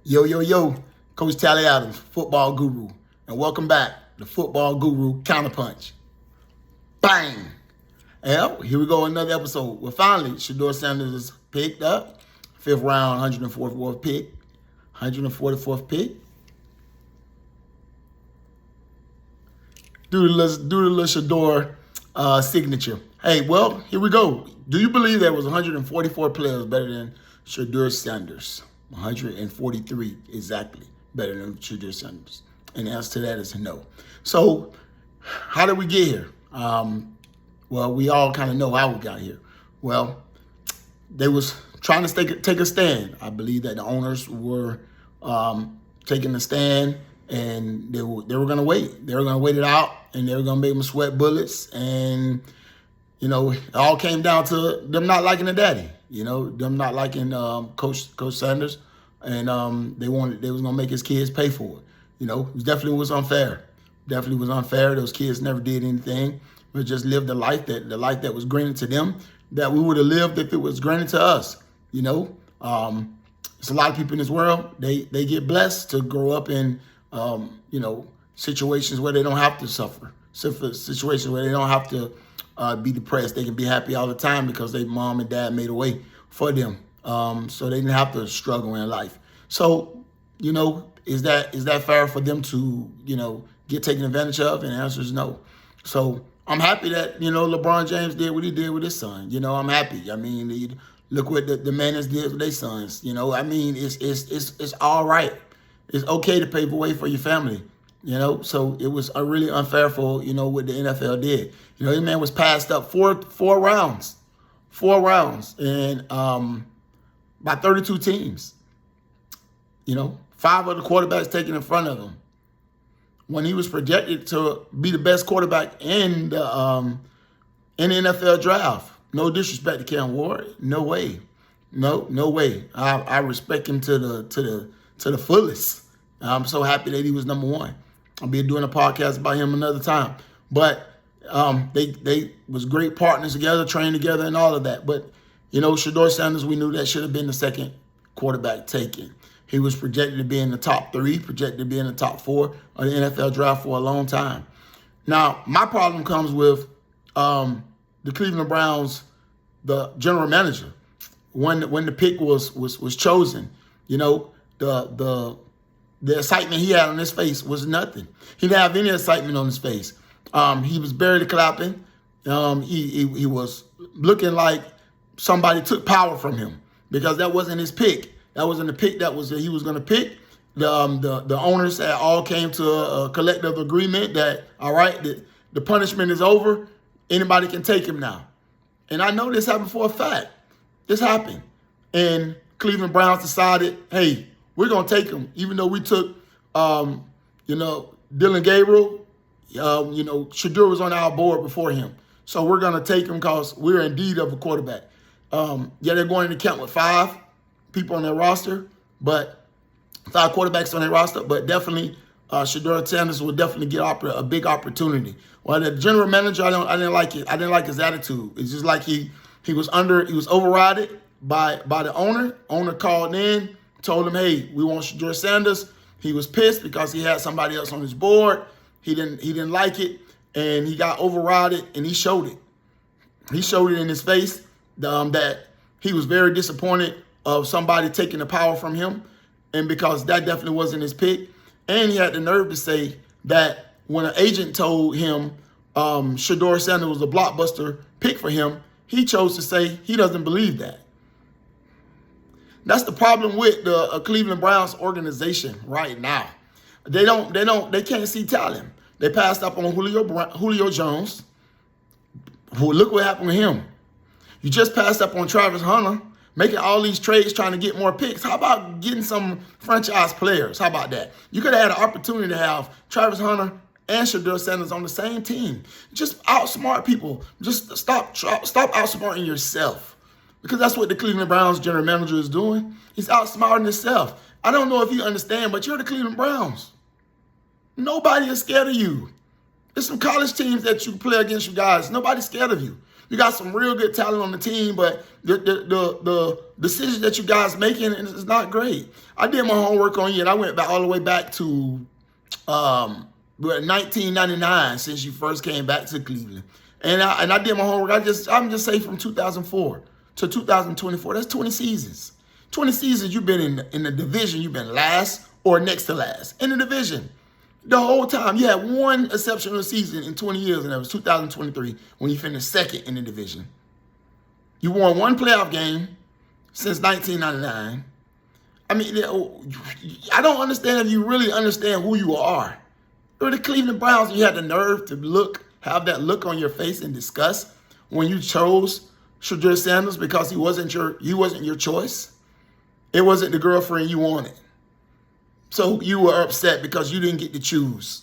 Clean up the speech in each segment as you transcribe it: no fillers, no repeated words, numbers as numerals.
Yo, yo, yo, Coach Tally Adams, football guru, and welcome back to Football Guru Counterpunch. Bang! Well, here we go, another episode. Well, finally, Shedeur Sanders is picked up. Fifth round, 144th pick. 144th pick. Do the little Shedeur signature. Hey, well, here we go. Do you believe there was 144 players better than Shedeur Sanders? 143 exactly better than Shedeur Sanders. And the answer to that is no. So how did we get here? Well, we all kind of know how we got here. Well, they was trying to take a stand. I believe that the owners were taking a stand, and they were going to wait. They were going to wait it out, and they were going to make them sweat bullets. And, you know, it all came down to them not liking the daddy. You know, them not liking Coach Sanders, and they was gonna make his kids pay for it. You know, it definitely was unfair. Definitely was unfair. Those kids never did anything, but just lived the life that was granted to them that we would have lived if it was granted to us. You know, there's a lot of people in this world. They get blessed to grow up in situations where they don't have to suffer. Situations where they don't have to be depressed. They can be happy all the time because their mom and dad made a way for them. So they didn't have to struggle in life. So, you know, is that fair for them to, get taken advantage of? And the answer is no. So I'm happy that, LeBron James did what he did with his son. I'm happy. I mean, look what the man has did with their sons. I mean, it's all right. It's okay to pave the way for your family. So it was really unfair for, what the NFL did. This man was passed up four rounds, and by 32 teams. 5 of the quarterbacks taken in front of him when he was projected to be the best quarterback in the NFL draft. No disrespect to Cam Ward. No way. No way. I respect him to the fullest. I'm so happy that he was number one. I'll be doing a podcast about him another time. But they was great partners together, trained together, and all of that. But, Shedeur Sanders, we knew that should have been the second quarterback taken. He was projected to be in the top 3, projected to be in the top 4 of the NFL draft for a long time. Now, my problem comes with the Cleveland Browns, the general manager. When the pick was chosen, the excitement he had on his face was nothing. He didn't have any excitement on his face. He was barely clapping. He was looking like somebody took power from him because that wasn't his pick. That wasn't the pick that he was going to pick. The owners had all came to a collective agreement that, all right, the punishment is over. Anybody can take him now. And I know this happened for a fact. This happened. And Cleveland Browns decided, hey, we're going to take him, even though we took, Dylan Gabriel. Shedeur was on our board before him. So we're going to take him because we're in need of a quarterback. They're going to count with 5 people on their roster, but 5 quarterbacks on their roster, but definitely Shedeur Sanders will definitely get a big opportunity. Well, the general manager, I didn't like it. I didn't like his attitude. It's just like he was overridden by the owner. Owner called in, told him, hey, we want Shedeur Sanders. He was pissed because he had somebody else on his board. He didn't like it, and he got overridden, and he showed it. He showed it in his face that he was very disappointed of somebody taking the power from him, and because that definitely wasn't his pick. And he had the nerve to say that when an agent told him Shedeur Sanders was a blockbuster pick for him, he chose to say he doesn't believe that. That's the problem with the Cleveland Browns organization right now. They can't see talent. They passed up on Julio Jones. Look what happened with him. You just passed up on Travis Hunter, making all these trades trying to get more picks. How about getting some franchise players? How about that? You could have had an opportunity to have Travis Hunter and Shedeur Sanders on the same team. Just outsmart people. Just stop outsmarting yourself. Because that's what the Cleveland Browns general manager is doing. He's outsmarting himself. I don't know if you understand, but you're the Cleveland Browns. Nobody is scared of you. There's some college teams that you play against you guys. Nobody's scared of you. You got some real good talent on the team, but the decisions that you guys making is not great. I did my homework on you, and I went back all the way back to 1999 since you first came back to Cleveland, and I did my homework. I'm just saying from 2004 to 2024. That's 20 seasons. 20 seasons you've been in the division. You've been last or next to last in the division. The whole time. You had one exceptional season in 20 years, and that was 2023 when you finished second in the division. You won one playoff game since 1999. I mean, I don't understand if you really understand who you are. You're the Cleveland Browns. You had the nerve to have that look on your face in disgust when you chose Shedeur Sanders because he wasn't your choice. It wasn't the girlfriend you wanted. So you were upset because you didn't get to choose.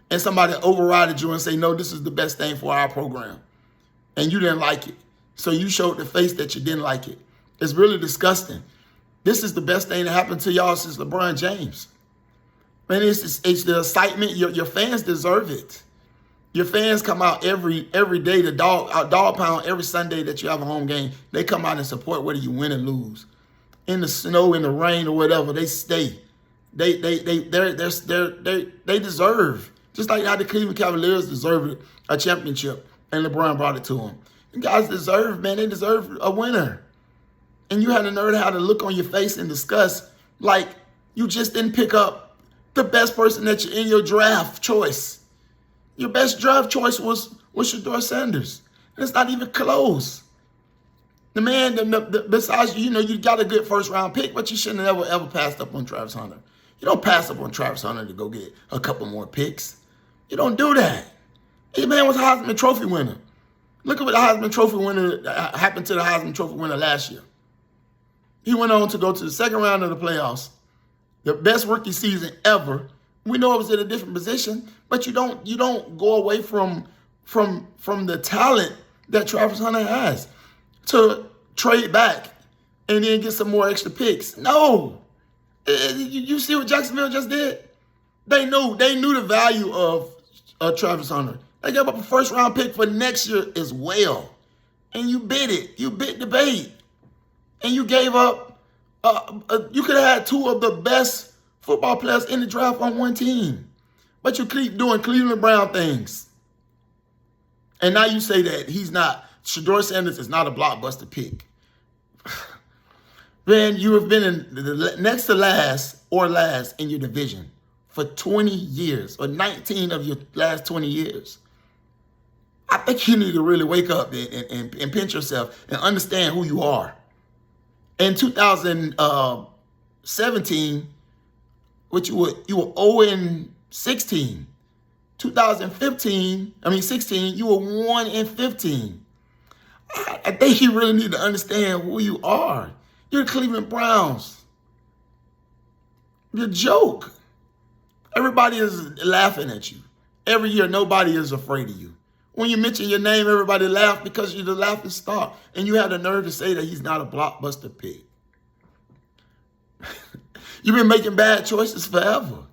And somebody overrided you and say, no, this is the best thing for our program. And you didn't like it. So you showed the face that you didn't like it. It's really disgusting. This is the best thing that happened to y'all since LeBron James. Man, it's the excitement. Your fans deserve it. Your fans come out every day, the dog pound every Sunday that you have a home game. They come out and support whether you win or lose. In the snow, in the rain, or whatever, they stay. They deserve, just like how the Cleveland Cavaliers deserved a championship and LeBron brought it to them. You guys deserve, man, they deserve a winner. And you had the nerve to have to look on your face in disgust like you just didn't pick up the best person that you're in your draft choice. Your best draft choice was Shedeur Sanders. And it's not even close. The man, besides, you got a good first-round pick, but you shouldn't have ever passed up on Travis Hunter. You don't pass up on Travis Hunter to go get a couple more picks. You don't do that. This man was a Heisman Trophy winner. Look at what the Heisman Trophy winner happened to the Heisman Trophy winner last year. He went on to go to the second round of the playoffs, the best rookie season ever. We know it was at a different position, but you don't go away from the talent that Travis Hunter has to trade back and then get some more extra picks. No. You see what Jacksonville just did? They knew the value of Travis Hunter. They gave up a first-round pick for next year as well. And you bid it. You bid the bait. And you gave up, you could have had two of the best football players in the draft on one team. But you keep doing Cleveland Brown things. And now you say that Shedeur Sanders is not a blockbuster pick. Man, you have been in the next to last or last in your division for 20 years or 19 of your last 20 years. I think you need to really wake up and pinch yourself and understand who you are. In 2017, you were 0-16. 16, you were 1-15. I think you really need to understand who you are. You're the Cleveland Browns. You're a joke. Everybody is laughing at you. Every year, nobody is afraid of you. When you mention your name, everybody laughs because you're the laughing stock. And you have the nerve to say that he's not a blockbuster pick. You've been making bad choices forever.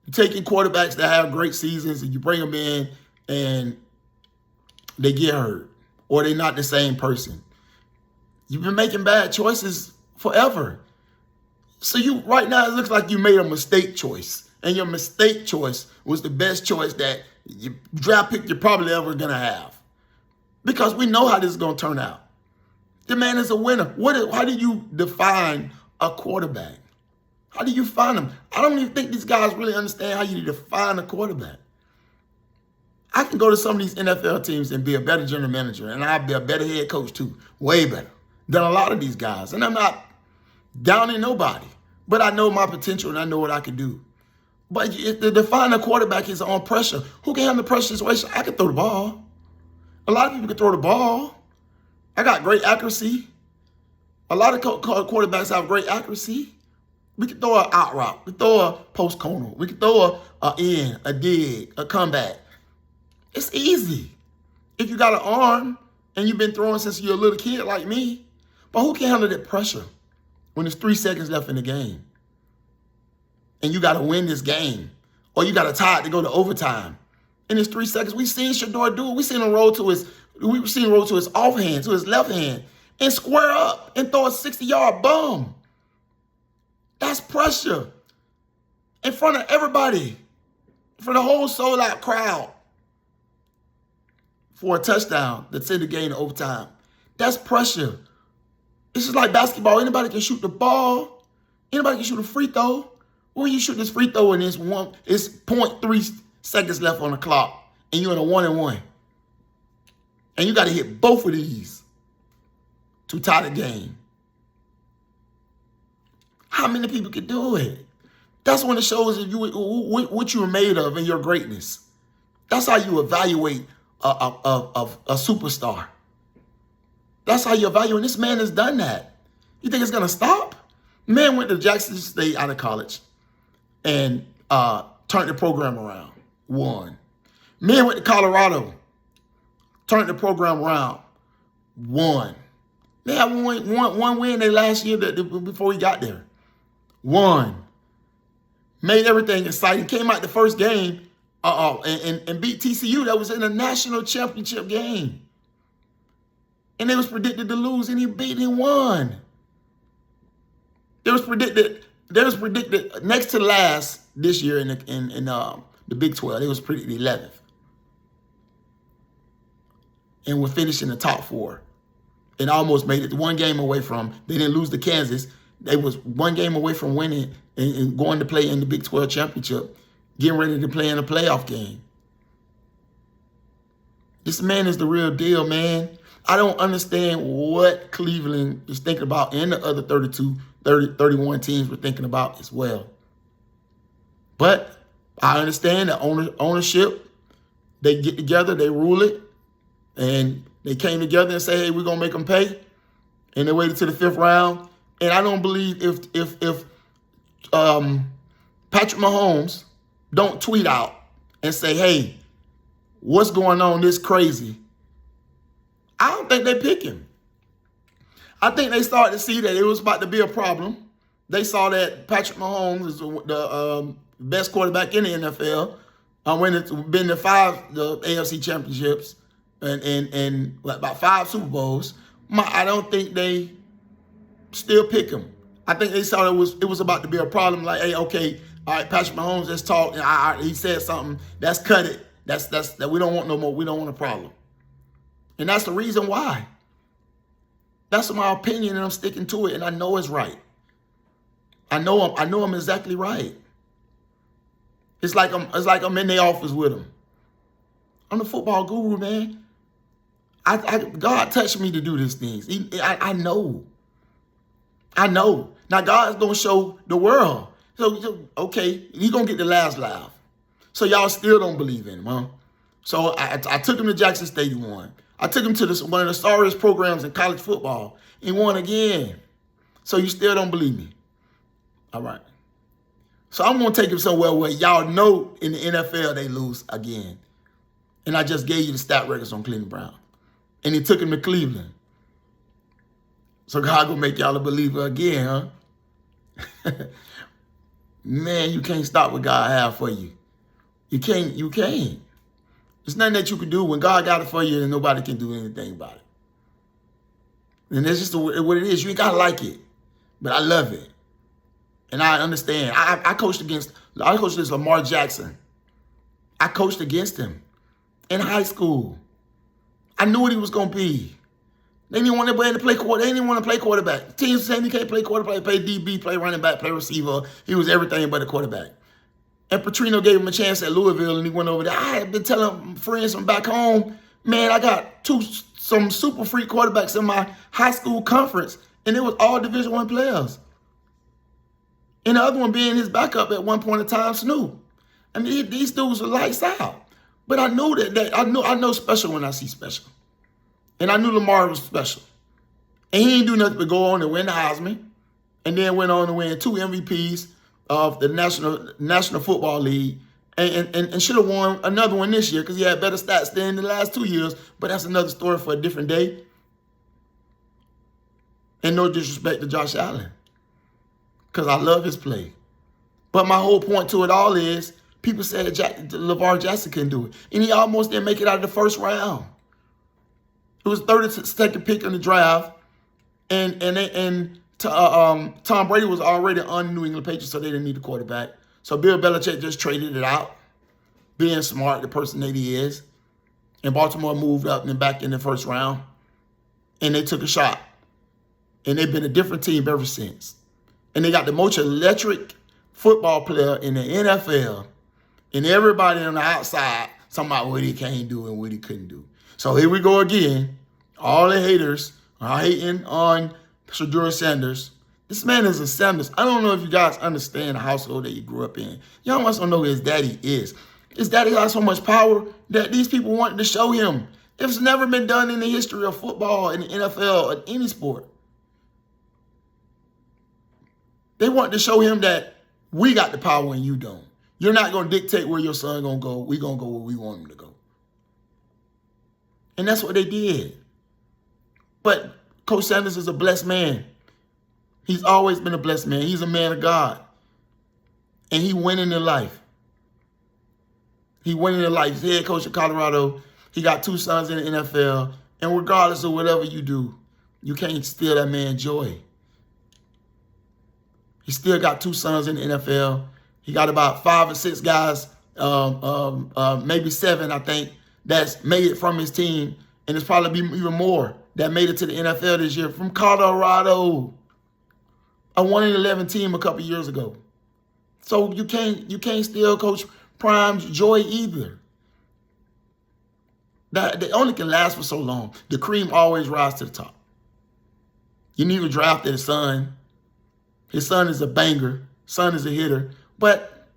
You're taking quarterbacks that have great seasons and you bring them in and they get hurt or they're not the same person. You've been making bad choices forever. So right now it looks like you made a mistake choice. And your mistake choice was the best choice that your draft pick you're probably ever going to have. Because we know how this is going to turn out. The man is a winner. How do you define a quarterback? How do you find them? I don't even think these guys really understand how you define a quarterback. I can go to some of these NFL teams and be a better general manager, and I'll be a better head coach too, way better than a lot of these guys. And I'm not downing nobody, but I know my potential and I know what I can do. But to define a quarterback is on pressure. Who can handle the pressure situation? I can throw the ball. A lot of people can throw the ball. I got great accuracy. A lot of quarterbacks have great accuracy. We can throw an out route. We can throw a post conal. We can throw a in, a dig, a comeback. It's easy. If you got an arm and you've been throwing since you're a little kid like me, but who can handle that pressure when there's 3 seconds left in the game? And you got to win this game. Or you got to tie it to go to overtime. And it's 3 seconds. We've seen Shedeur do it. We've seen him roll to his We've seen him roll to his off hand, to his left hand, and square up and throw a 60-yard bomb. That's pressure. In front of everybody. For the whole sold-out crowd. For a touchdown that sent the game to overtime. That's pressure. It's just like basketball. Anybody can shoot the ball. Anybody can shoot a free throw. When you shoot this free throw and it's 0.3 seconds left on the clock, and you're in a 1-and-1. And you got to hit both of these to tie the game. How many people can do it? That's when it shows if what you were made of and your greatness. That's how you evaluate a superstar. That's how you evaluate. This man has done that. You think it's going to stop? Man went to Jackson State out of college and turned the program around. Won. Man went to Colorado. Turned the program around. Won. They had one win their last year before he got there. Won. Made everything exciting. Came out the first game and beat TCU. That was in a national championship game. And they was predicted to lose, and he beat and won. It was predicted next to last this year in the Big 12. It was predicted 11th. And we're finishing the top 4. And almost made it one game away from, they didn't lose to Kansas. They was one game away from winning and going to play in the Big 12 championship, getting ready to play in a playoff game. This man is the real deal, man. I don't understand what Cleveland is thinking about and the other 31 teams were thinking about as well. But I understand the ownership, they get together, they rule it, and they came together and say, hey, we're going to make them pay. And they waited to the 5th round. And I don't believe if Patrick Mahomes don't tweet out and say, hey, what's going on this crazy? I don't think they pick him. I think they started to see that it was about to be a problem. They saw that Patrick Mahomes is the best quarterback in the NFL. It's been to 5 the AFC championships and about 5 Super Bowls. I don't think they still pick him. I think they saw it was about to be a problem. Like, hey, okay, all right, Patrick Mahomes, let's talk. He said something. Let's cut it. That we don't want no more. We don't want a problem. And that's the reason why. That's my opinion, and I'm sticking to it, and I know it's right. I know I'm exactly right. It's like I'm in the office with him. I'm the football guru, man. God touched me to do these things. I know. Now God's gonna show the world. So okay, he's gonna get the last laugh. So y'all still don't believe in him, huh? So I took him to Jackson State, he won. I took him to one of the sorriest programs in college football. He won again. So you still don't believe me? All right. So I'm going to take him somewhere where y'all know in the NFL they lose again. And I just gave you the stat records on Cleveland Brown. And he took him to Cleveland. So God going to make y'all a believer again, huh? Man, you can't stop what God has for you. You can't. There's nothing that you can do when God got it for you and nobody can do anything about it. And that's just what it is. You ain't got to like it. But I love it. And I understand. I coached against Lamar Jackson. I coached against him in high school. I knew what he was going to be. They didn't want anybody to play quarterback. They didn't want to play quarterback. Teams saying he can't play quarterback, play DB, play running back, play receiver. He was everything but a quarterback. And Petrino gave him a chance at Louisville, and he went over there. I had been telling friends from back home, man, I got some super freak quarterbacks in my high school conference, and it was all Division I players. And the other one being his backup at one point in time, Snoop. I mean, these dudes were lights out. But I knew that I know special when I see special. And I knew Lamar was special. And he didn't do nothing but go on and win the Heisman, and then went on to win 2 MVPs of the National Football League, and should have won another one this year because he had better stats than the last 2 years. But that's another story for a different day. And no disrespect to Josh Allen, because I love his play. But my whole point to it all is people said that Lamar Jackson couldn't do it. And he almost didn't make it out of the first round. It was 32nd pick in the draft, and Tom Brady was already on New England Patriots, so they didn't need a quarterback. So Bill Belichick just traded it out, being smart, the person that he is. And Baltimore moved up and back in the first round, and they took a shot. And they've been a different team ever since. And they got the most electric football player in the NFL, and everybody on the outside talking about what he can't do and what he couldn't do. So here we go again. All the haters are hating on Shedeur Sanders. This man is a Sanders. I don't know if you guys understand the household that he grew up in. Y'all must know who his daddy is. His daddy has so much power that these people wanted to show him. It's never been done in the history of football, in the NFL, or any sport. They want to show him that we got the power and you don't. You're not going to dictate where your son going to go. We're going to go where we want him to go. And that's what they did. But Coach Sanders is a blessed man. He's always been a blessed man. He's a man of God. And he winning in life. He winning in life. He's head coach of Colorado. He got 2 sons in the NFL. And regardless of whatever you do, you can't steal that man's joy. He still got 2 sons in the NFL. He got about 5 or 6 guys, maybe 7, I think, that's made it from his team. And it's probably be even more that made it to the NFL this year from Colorado. A 1-11 team a couple years ago. So you can't steal Coach Prime's joy either. That they only can last for so long. The cream always rises to the top. You need to draft his son. His son is a banger. Son is a hitter. But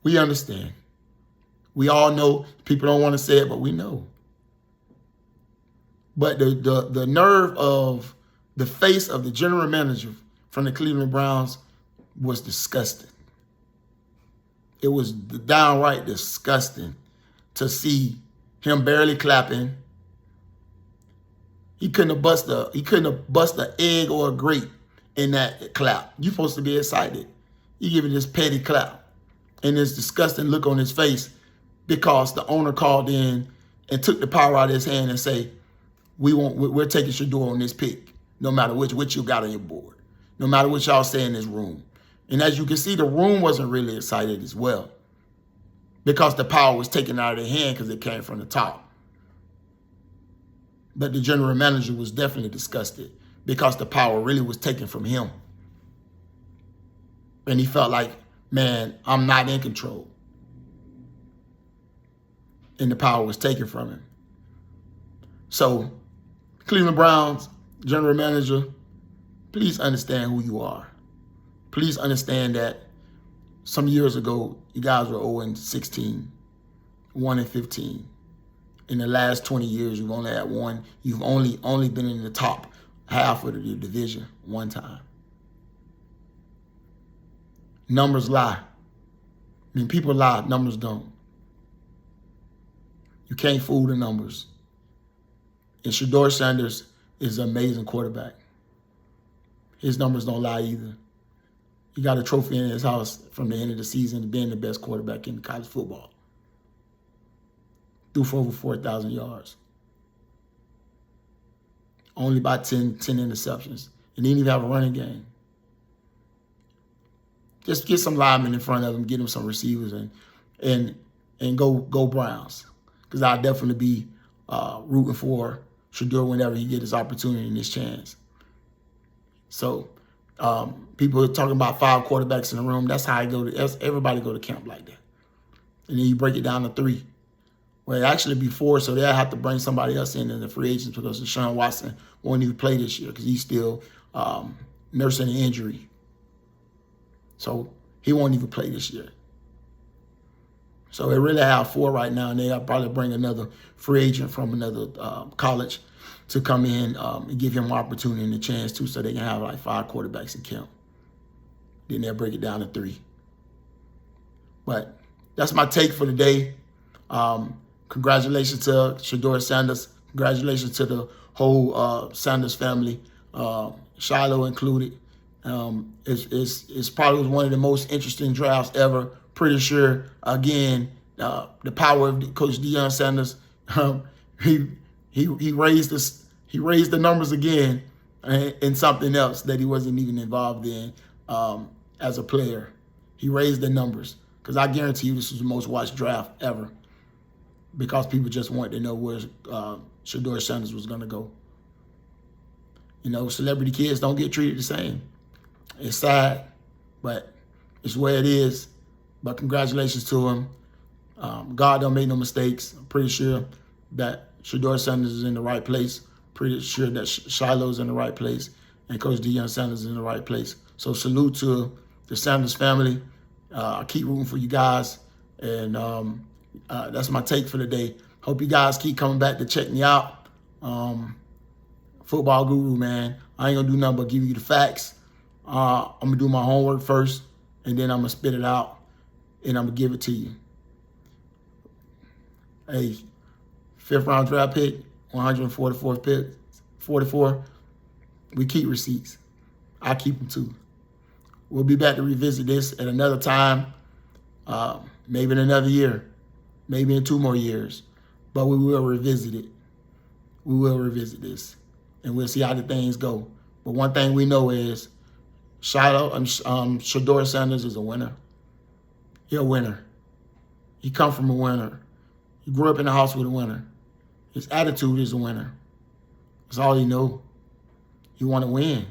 we understand. We all know. People don't want to say it, but we know. But the nerve of the face of the general manager from the Cleveland Browns was disgusting. It was downright disgusting to see him barely clapping. He couldn't have bust an egg or a grape in that clap. You're supposed to be excited. You give it this petty clap and this disgusting look on his face because the owner called in and took the power out of his hand and say, we're taking Shedeur on this pick, no matter which you got on your board, no matter what y'all say in this room. And as you can see, the room wasn't really excited as well because the power was taken out of their hand because it came from the top. But the general manager was definitely disgusted because the power really was taken from him. And he felt like, man, I'm not in control. And the power was taken from him. So, Cleveland Browns general manager, please understand who you are. Please understand that some years ago, you guys were 0-16, 1-15. In the last 20 years, you've only had one. You've only been in the top half of the division one time. Numbers lie. I mean, people lie, numbers don't. You can't fool the numbers. And Shedeur Sanders is an amazing quarterback. His numbers don't lie either. He got a trophy in his house from the end of the season being the best quarterback in college football. Threw for over 4,000 yards. Only about 10 interceptions. And didn't even have a running game. Just get some linemen in front of him, get him some receivers, and go Browns. Because I'll definitely be rooting for Shedeur whenever he get his opportunity and his chance. So people are talking about 5 quarterbacks in the room. That's how everybody go to camp like that. And then you break it down to 3. Well, actually be 4, so they'll have to bring somebody else in the free agents because Deshaun Watson won't even play this year because he's still nursing an injury. So he won't even play this year. So they really have 4 right now, and they'll probably bring another free agent from another college to come in and give him opportunity and a chance too, so they can have like 5 quarterbacks in camp. Then they'll break it down to 3. But that's my take for the day. Congratulations to Shedeur Sanders. Congratulations to the whole Sanders family, Shiloh included. It's probably one of the most interesting drafts ever. Pretty sure, again, the power of Coach Deion Sanders. He raised this. He raised the numbers again in something else that he wasn't even involved in as a player. He raised the numbers because I guarantee you this was the most watched draft ever because people just wanted to know where Shedeur Sanders was going to go. You know, celebrity kids don't get treated the same. It's sad, but it's where it is. But congratulations to him. God don't make no mistakes. I'm pretty sure that Shedeur Sanders is in the right place. Pretty sure that Shiloh's in the right place. And Coach Deion Sanders is in the right place. So salute to the Sanders family. I keep rooting for you guys. And that's my take for the day. Hope you guys keep coming back to check me out. Football Guru, man. I ain't going to do nothing but give you the facts. I'm going to do my homework first. And then I'm going to spit it out. And I'm going to give it to you. Hey, 5th round draft pick, 144th pick, 44. We keep receipts. I keep them too. We'll be back to revisit this at another time, maybe in another year, maybe in 2 more years. But we will revisit it. We will revisit this, and we'll see how the things go. But one thing we know is Shedeur Sanders is a winner. He's a winner. He come from a winner. He grew up in the house with a winner. His attitude is a winner. That's all he know. He want to win.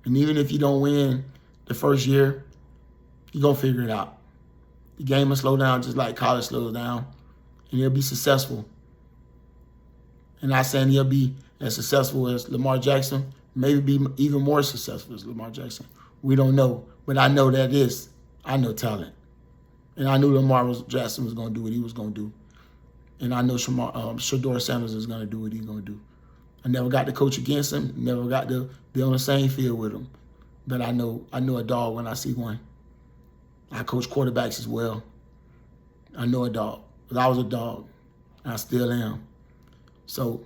And even if you don't win the first year, you're going to figure it out. The game will slow down just like college slows down. And he'll be successful. And not saying he'll be as successful as Lamar Jackson. Maybe be even more successful as Lamar Jackson. We don't know. But I know I know talent. And I knew Lamar Jackson was going to do what he was going to do. And I know Shedeur Sanders is going to do what he's going to do. I never got to coach against him. Never got to be on the same field with him. But I know a dog when I see one. I coach quarterbacks as well. I know a dog. Because I was a dog. And I still am. So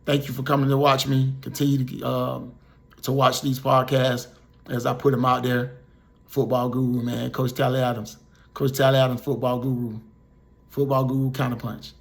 thank you for coming to watch me. Continue to watch these podcasts as I put them out there. Football Guru, man. Coach Tally Adams. Coach Tally Adams, Football Guru. Football Guru Counterpunch.